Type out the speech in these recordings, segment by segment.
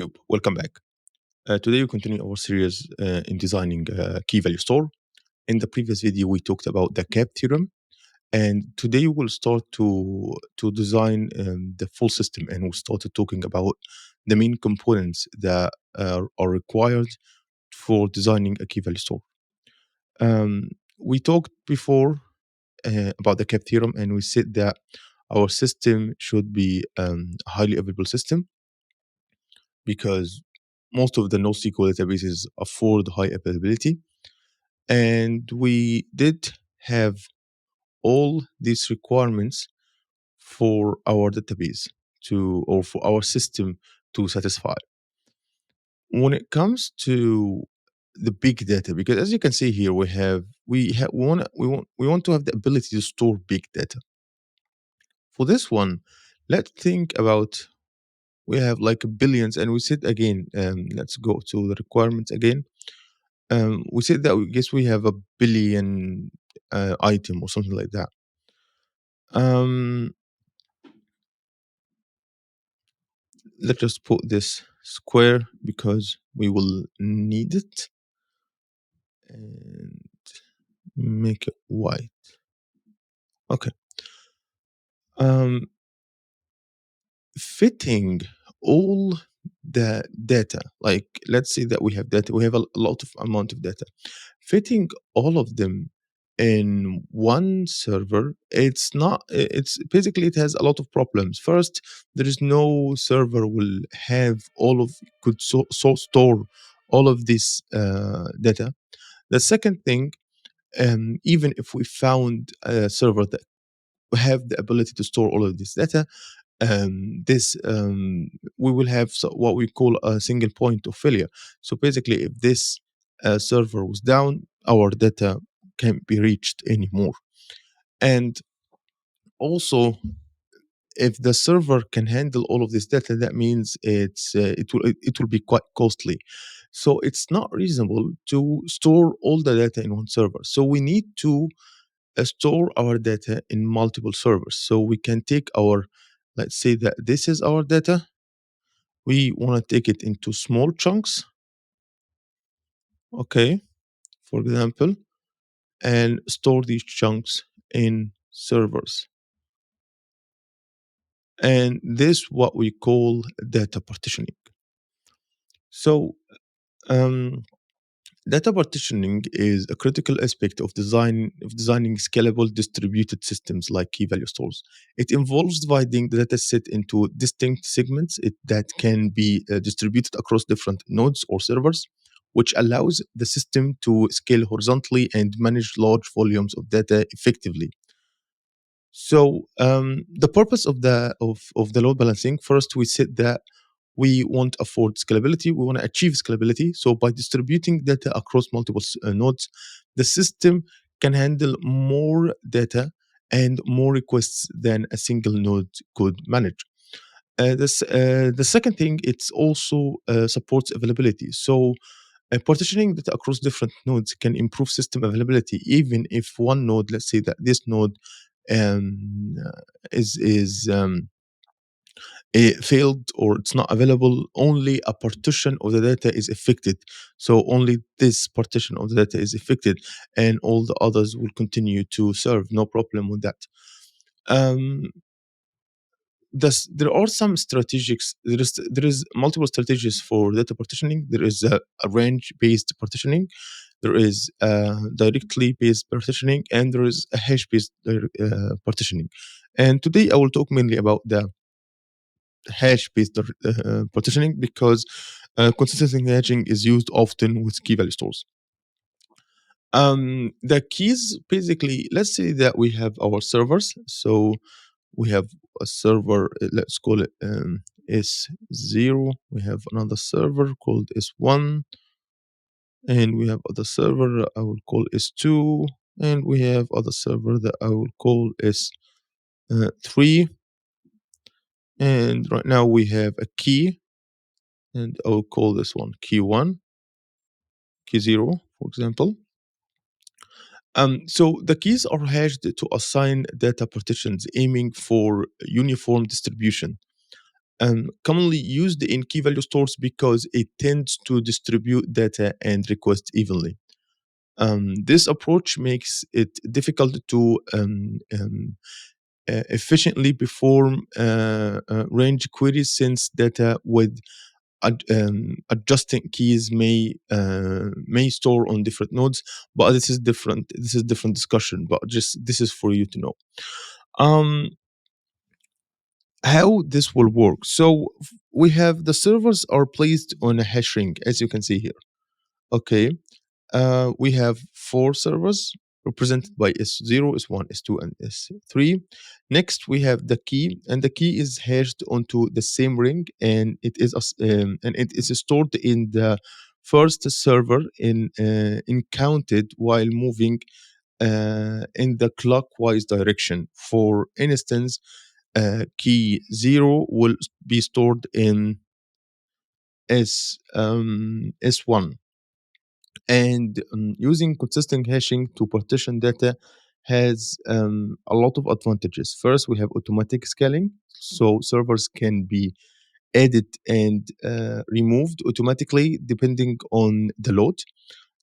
Yep, welcome back. Today we continue our series in designing key value store. In the previous video, we talked about the cap theorem, and today we'll start to design the full system, and we started talking about the main components that are required for designing a key value store. We talked before about the cap theorem, and we said that our system should be a highly available system because most of the NoSQL databases afford high availability. And we did have all these requirements for our database to, or for our system to satisfy. When it comes to the big data, because as you can see here, we want to have the ability to store big data. For this one, let's think about we have like billions, and we said again, let's go to the requirements again. We said that we guess we have a billion item or something like that. Um, let's just put this square because we will need it and make it white. Okay. Fitting all the data, like let's say that we have data, we have a lot of amount of data. Fitting all of them in one server, it's not, it's basically it has a lot of problems. First, there is no server will have all of could so store all of this data. The second thing, even if we found a server that have the ability to store all of this data, this we will have what we call a single point of failure. So basically, if this server was down, our data can't be reached anymore. And also, if the server can handle all of this data, that means it will be quite costly. So it's not reasonable to store all the data in one server. So we need to store our data in multiple servers. So we can take our, let's say that this is our data. We want to take it into small chunks, okay, for example, and store these chunks in servers. And this what we call data partitioning. So um, data partitioning is a critical aspect of designing scalable distributed systems like key value stores. It involves dividing the data set into distinct segments that can be distributed across different nodes or servers, which allows the system to scale horizontally and manage large volumes of data effectively. So the purpose of the load balancing, first we said that we want to afford scalability, we want to achieve scalability. So by distributing data across multiple nodes, the system can handle more data and more requests than a single node could manage. The second thing, it's also supports availability. So partitioning data across different nodes can improve system availability, even if one node, let's say that this node is failed or it's not available, only a partition of the data is affected. So only this partition of the data is affected, and all the others will continue to serve. No problem with that. Um, there are some strategies. There is multiple strategies for data partitioning. There is a range based partitioning. There is directly based partitioning, and there is a hash based partitioning. And today I will talk mainly about the hash based partitioning because consistent hashing is used often with key value stores. The keys, basically, let's say that we have our servers. So we have a server, let's call it S0. We have another server called S1, and we have other server I will call S2, and we have other server that I will call S3. And right now we have a key, and I will call this one key 1, key 0, for example. So the keys are hashed to assign data partitions, aiming for uniform distribution. commonly used in key value stores because it tends to distribute data and requests evenly. This approach makes it difficult to efficiently perform range queries since data with adjusting keys may store on different nodes. But this is different. This is different discussion. But just this is for you to know. Um, how this will work. So we have the servers are placed on a hash ring, as you can see here. Okay. We have four servers represented by S0, S1, S2, and S3. Next, we have the key, and the key is hashed onto the same ring, and it is stored in the first server in counted while moving in the clockwise direction. For instance, key 0 will be stored in S1. And using consistent hashing to partition data has a lot of advantages. First, we have automatic scaling, so servers can be added and removed automatically depending on the load.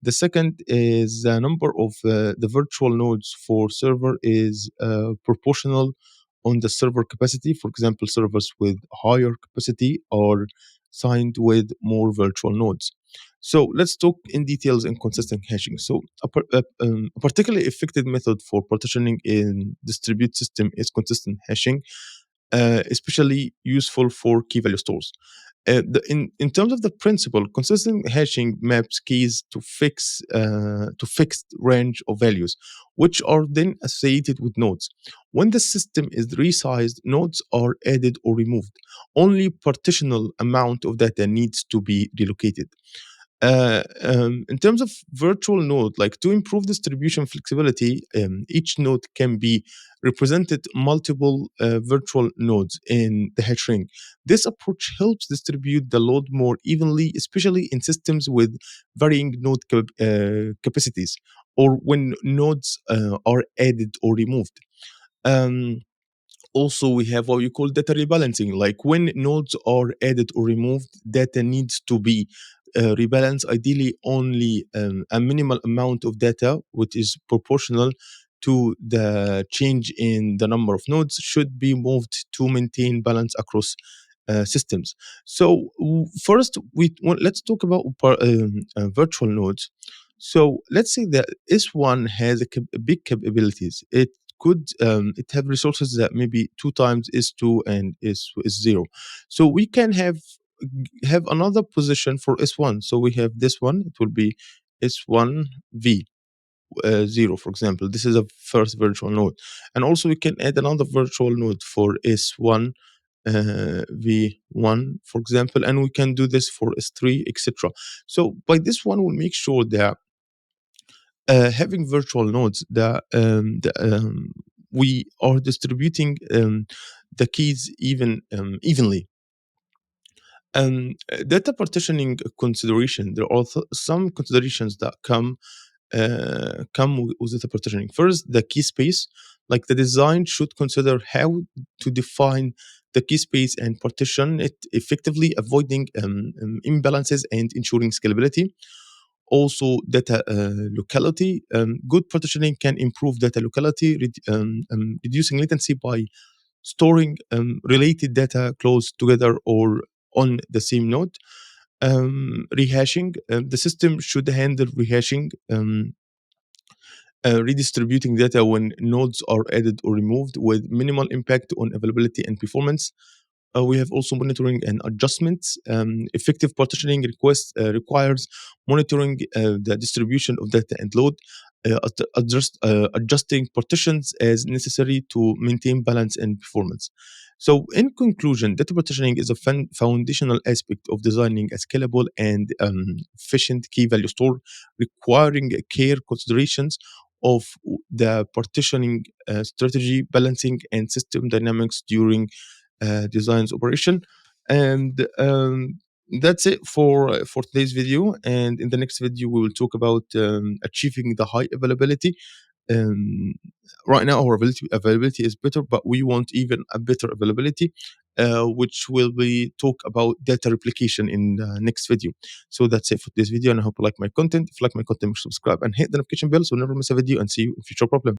The second is the number of the virtual nodes for server is proportional on the server capacity. For example, servers with higher capacity are signed with more virtual nodes. So let's talk in details in consistent hashing. So a particularly effective method for partitioning in distributed system is consistent hashing, especially useful for key value stores. In terms of the principle, consistent hashing maps keys to fixed range of values, which are then associated with nodes. When the system is resized, nodes are added or removed. Only partitional amount of data needs to be relocated. In terms of virtual node, like to improve distribution flexibility, each node can be represented multiple virtual nodes in the hash ring. This approach helps distribute the load more evenly, especially in systems with varying node capacities or when nodes are added or removed. Um, Also, we have what we call data rebalancing. Like when nodes are added or removed, data needs to be rebalanced. Ideally, only a minimal amount of data, which is proportional to the change in the number of nodes, should be moved to maintain balance across systems. So first, let's talk about virtual nodes. So let's say that S1 has big capabilities. It have resources that maybe two times S2 and is zero. So we can have another position for S1. So we have this one. It will be S1V. 0, for example. This is a first virtual node. And also we can add another virtual node for S1 V1, for example, and we can do this for S3, etc. So by this one, we'll make sure that having virtual nodes that we are distributing the keys evenly. Data partitioning consideration. There are some considerations that come with data partitioning. First, the key space. Like the design should consider how to define the key space and partition it effectively, avoiding imbalances and ensuring scalability. Also, data locality. Good partitioning can improve data locality, reducing latency by storing related data close together or on the same node. Rehashing. The system should handle rehashing, redistributing data when nodes are added or removed with minimal impact on availability and performance. We have also monitoring and adjustments. Effective partitioning requires monitoring the distribution of data and load, adjusting partitions as necessary to maintain balance and performance. So, in conclusion, data partitioning is a foundational aspect of designing a scalable and efficient key value store, requiring care considerations of the partitioning strategy, balancing, and system dynamics during designs operation. And that's it for today's video. And in the next video, we will talk about achieving the high availability. Um, right now, our availability is better, but we want even a better availability. which will be talk about data replication in the next video. So that's it for this video, and I hope you like my content. If you like my content, make sure to subscribe and hit the notification bell so you never miss a video, and see you in future problem.